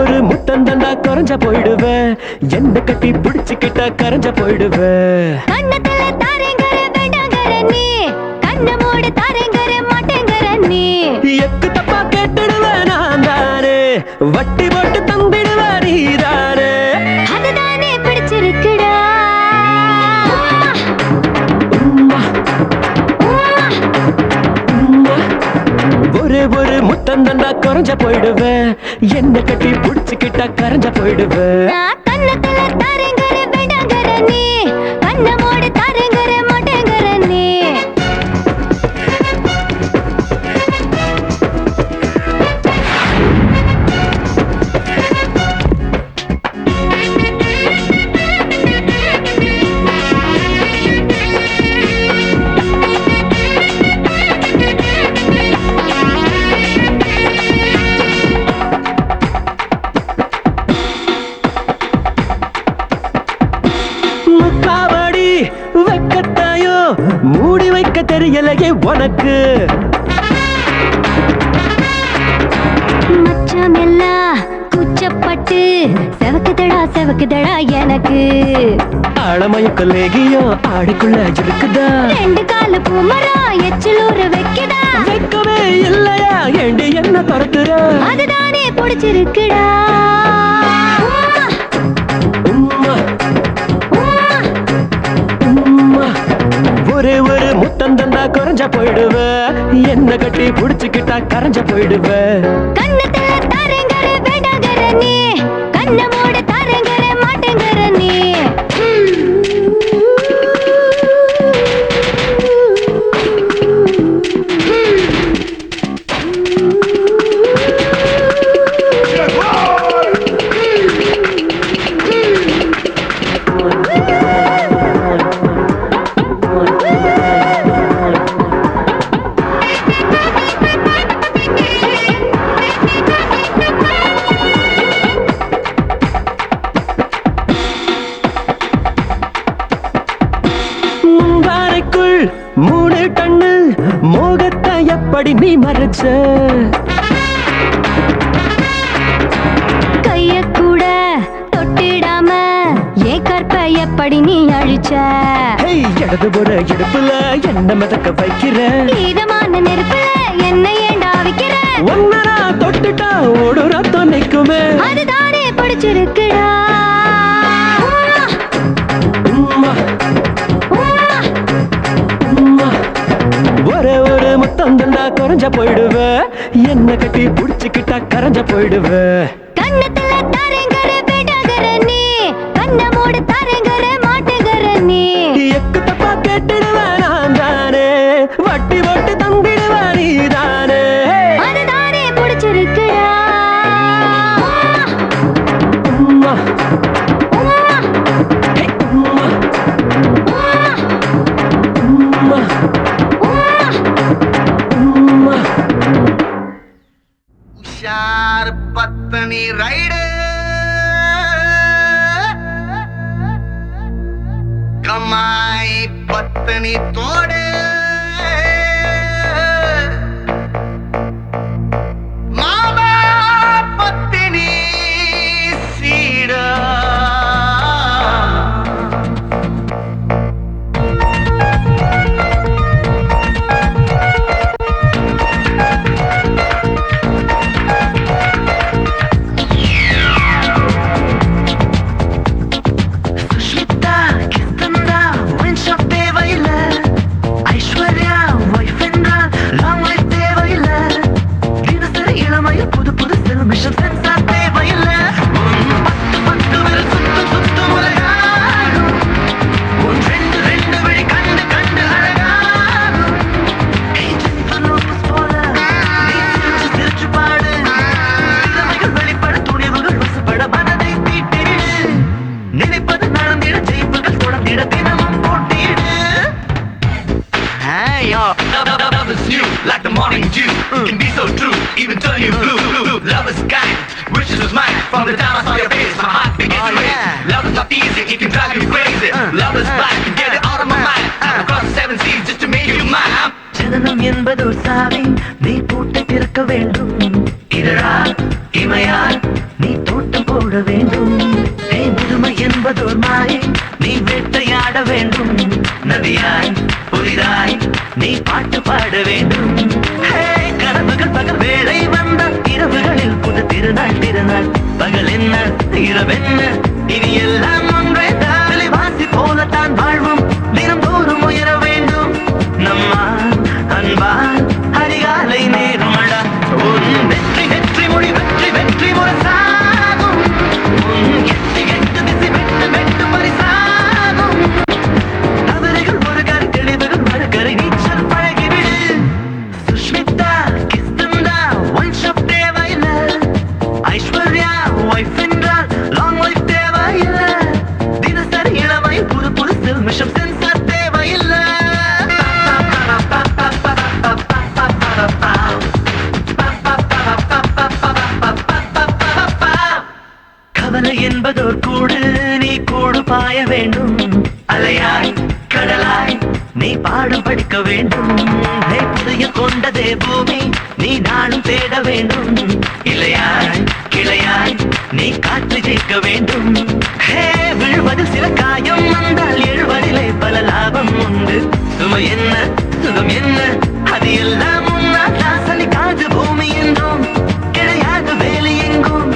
ஒரு முத்தந்தண்டா கரைஞ்ச போயிடுவேன், என்ன கட்டி பிடிச்சுக்கிட்டா கரைஞ்ச போயிடுவேன். கண்ணத்துல தாரேங்கற வேண்டாங்கற நீ, கண்ண மூடு தாரேங்கற மாட்டேங்கற நீ. எக்கு தப்பா கேட்டுடுவேன் நான் தானே, வட்டி போட்டு தம்பிடுவேன் நீ தானே. அதுதானே பிடிச்சிருக்குடா. உம்மா, உம்மா. ஒரு முத்தந்தண்டா கரைஞ்ச போயிடுவேன், என்ன கட்டி பிடிச்சுக்கிட்டா கரைஞ்ச போயிடுவேன். நான் கண்ணத்துல தாரேங்கற வேண்டாங்கற நீ, கண்ண மூடு தாரேங்கற மாட்டேங்கற நீ. முக்காவடி வெக்கத்தாயோ மூடி வைக்க தெரியலையே உனக்கு. மச்சம் எல்லாம் கூச்சப்பட்டு செவக்குதடா எனக்கு. ஆழமயக்க லேகியம் ஆடுக்குள்ள இருக்குதா, ரெண்டு கால பூமரா எச்சிலூர வைக்குதா. வெக்கமே இல்லையா ஏண்டி என்ன துரத்துற. அதுதானே பிடிச்சிருக்குடா. உம்மா, உம்மா, உம்மா. ஒரு முத்தந்தண்டா கரைஞ்ச போயிடுவேன், என்ன கட்டி புடிச்சுக்கிட்டா கரைஞ்ச போயிடுவேன். கண்ணத்துல தாரேங்கற வேண்டாங்கற நீ, கண்ண மூட தாரேங்கற மாட்டேங்கற நீ. முந்தானைக்குள் 3 டன்னு மோகத்தை எப்படி நீ மறைச்ச. கைய கூட தொட்டிடாம ஏன் கற்ப எப்படி நீ அழிச்ச. இடது போற இடுப்புல என்ன மிதக்க வைக்கிற. ஈரமான நெருப்புல என்ன ஏண்டா விக்கிற. ஒன்னரா தொட்டுட்டா ஓடு ரத்தம் நிக்குமே. அதுதானே பிடிச்சிருக்குடா. உம்மா, உம்மா, உம்மா. ஒரு முத்தந்தண்டா கரைஞ்ச போயிடுவேன், என்ன கட்டி புடிச்சுக்கிட்டா கரைஞ்ச போயிடுவேன். கண்ணத்துல தாரேங்கற வேண்டாங்கற நீ, கண்ண மூடு தாரேங்கற மாட்டேங்கற நீ. எக்கு தப்பா கேட்டுடுவேன் நான் தானே, வட்டி போட்டு தம்பிடுவேன் நீ தானே. அதுதானே பிடிச்சிருக்குடா. உம்மா, உம்மா, ஹே, உம்மா, உம்மா, உம்மா, உம்மா. உம்மா. உஷார் பத்தனி ரைடு கமாய் பத்தனி தோடு மாமா பத்தினி சீடா can be so true, even turn you blue. Love is kind, wishes was mine. From the time I saw your face, my heart began to race. Love is not easy, it can drive you crazy. Love is blind, can get it out of my mind. I'm across the 7 seas just to make you mine. ஜனனம் என்பது சாவி, நீ பூட்டை திறக்க வேண்டும். இதழால் இமையால் நீ தோட்டம் போட வேண்டும். முதுமை என்பதோர் மாயை, நீ வேட்டையாட வேண்டும். நதியாய் புதிதாய் நீ பாட்டு பாட வேண்டும். கனவுகள் பகல் வேளை வந்த இரவுகளில் புது திருநாள் திருநாள். பகல் என்ன இரவென்ன இனி எல்லாம் ஒன்றே தான். விலைவாசி போலத்தான் வாழ்வும் தினந்தோறும் உயர வேண்டும். நம்மால் அன்பால் அதிகாலை நேரமடா. உன் வெற்றி வெற்றி மொழி வெற்றி வெற்றி முரசாகும். உன் எட்டு எட்டு திசை வெட்டு வெட்டு பரிசாகும். தவறுகள் ஒரு கரை தெளிவுகள் மறுகரை நீச்சல் பழகிவிடு. சுஷ்மிதா கிஸ்தந்தா ஒன் ஷாப் தேவையில்லை. ஐஸ்வர்யா ஒய்ஃப் என்றால் லாங் லைஃப் தேவையில்லை. தினசரி இளமை புது புது செல்மிஷம் சென்சார் தேவையில்லை. கவலை என்பதோர் கூடு, நீ கூடு பாய வேண்டும். அலையாய் கடலாய் நீ பாடம் படிக்க வேண்டும். புதைய கொண்டதே பூமி, நீ நானும் தேட வேண்டும். இலையாய் கிளையாய் நீ காற்று ஜெயிக்க வேண்டும். விழுவதில் சில காயம் வந்தால் எழுவதிலே பல லாபம் உண்டு. சுமை என்ன சுகம் என்ன அது எல்லாம் உன்னால் சலிக்காது. பூமி என்றும் கிடையாது வேலி எங்கும்.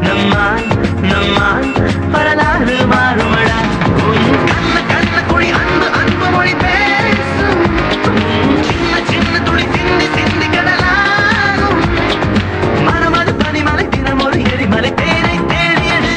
நம்மால் நம்மால் வரலாறு மாறுமடா. உன் கண்ண கண்ண குழி அன்பு அன்பு மொழி பேசும். சின்ன சின்ன துளி சிந்தி சிந்தி கடலாகும். மனமது பனிமலை தினம் ஒரு எரிமலை தேனை தேடியது.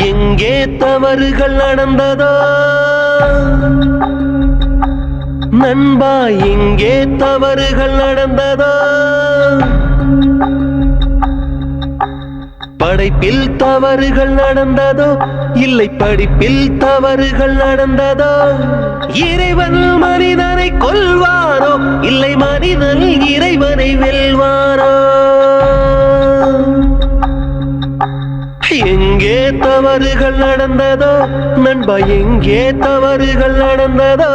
எங்கே தவறுகள் நடந்ததோ நண்பா, எங்கே தவறுகள் நடந்ததோ? படைப்பில் தவறுகள் நடந்ததோ இல்லை படிப்பில் தவறுகள் நடந்ததோ? இறைவன் மனிதனை கொல்வாரோ இல்லை மனிதன் இறைவனை வெல்வாரோ? எங்கே தவறுகள் நடந்ததோ நண்பா, எங்கே தவறுகள் நடந்ததோ?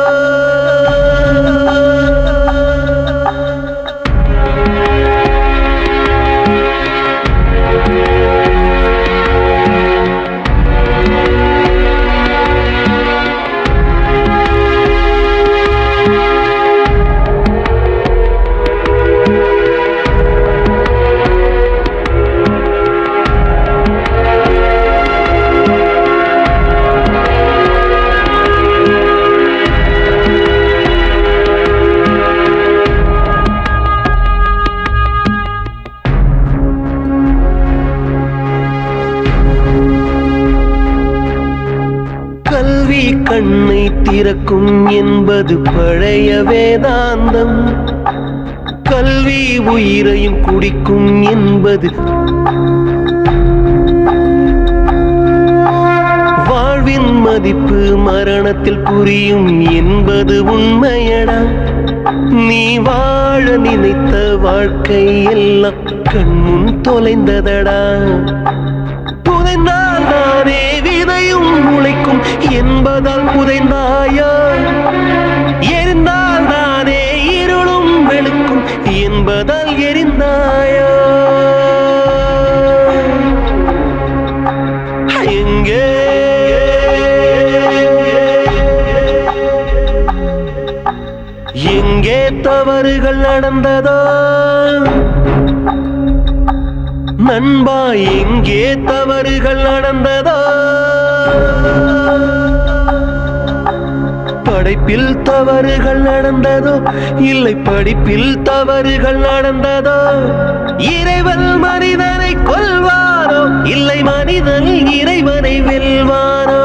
கல்வி கண்ணை திறக்கும் என்பது பழைய வேதாந்தம். கல்வி உயிரையும் குடிக்கும் என்பது வாழ்வின் மதிப்பு மரணத்தில் புரியும் என்பது உண்மையடா. நீ வாழ நினைத்த வாழ்க்கை எல்லாம் கண்முன் தொலைந்ததடா. புதைந்தால் தானே விதையும் முளைக்கும் என்பதால் புதைந்தாயா? எரிந்தால் தானே இருளும் என்பதால் எரிந்தாயோ எங்கே எங்கே தவறுகள் நடந்ததோ நண்பா எங்கே தவறுகள் நடந்ததோ படைப்பில் தவறுகள் நடந்ததோ இல்லை படிப்பில் தவறுகள் நடந்ததோ இறைவன் மனிதனை கொல்வானோ இல்லை மனிதன் இறைவனை வெல்வானோ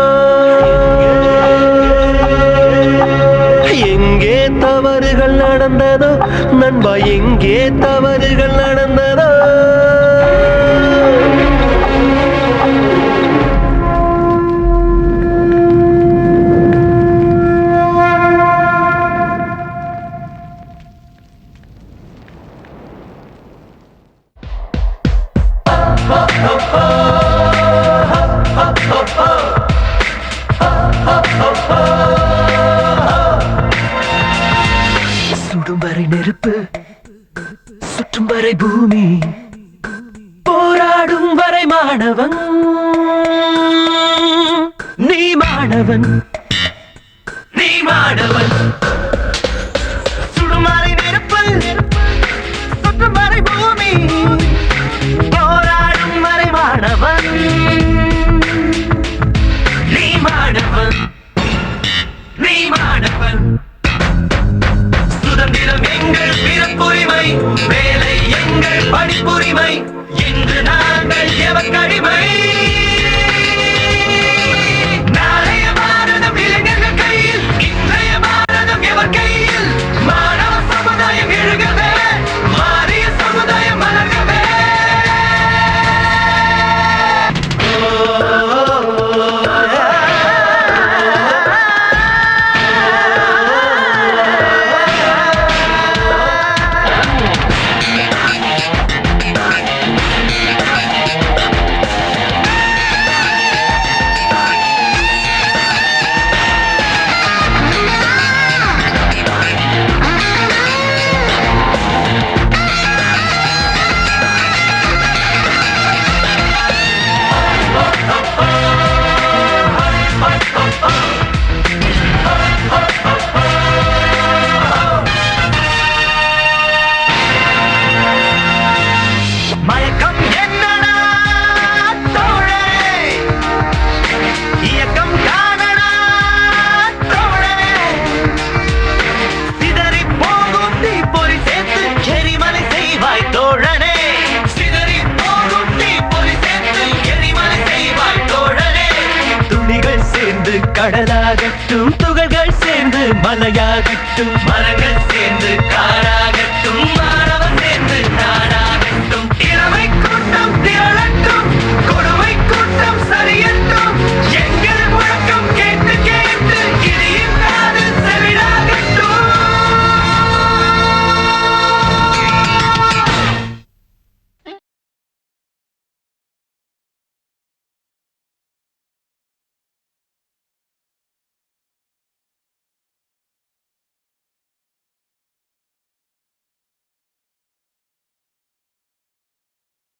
எங்கே தவறுகள் நடந்ததோ நண்பா எங்கே தவறுகள் நடந்ததோ சுடும் வரை நெருப்பு சுற்றும் வரை பூமி போராடும் வரை மாணவன் நீ மாணவன் நீ மாணவன் சுடும் வரை நெருப்பு சுற்றும் வரை பூமி போராடும் வரை மாணவன் நீ மாணவன் நீ மாணவன் சுதந்திரம் எங்கள் பிறப்புரிமை வேலை எங்கள் படிப்புரிமை இன்று நாங்கள் எவக்கடிமை நாளைய பாரதம் இளைஞர்கள் கையில் இன்றைய பாரதம் எவர் கையில் மாணவ சமுதாயம் எழுகவே மாறிய சமுதாயம் மலர்கவே மயக்கம் என்னடா தோழரே இயக்கம் காணடா தோழரே சிதறி போகும் தீப்பொறி சேர்த்து எரிமலை செய்வாய் தோழனே சிதறி போகும் தீப்பொறி சேர்த்து எரிமலை செய்வாய் தோழனே துளிகள் சேர்ந்து கடலாகட்டும் துகள்கள் சேர்ந்து மலையாகட்டும் மரங்கள் சேர்ந்து காரா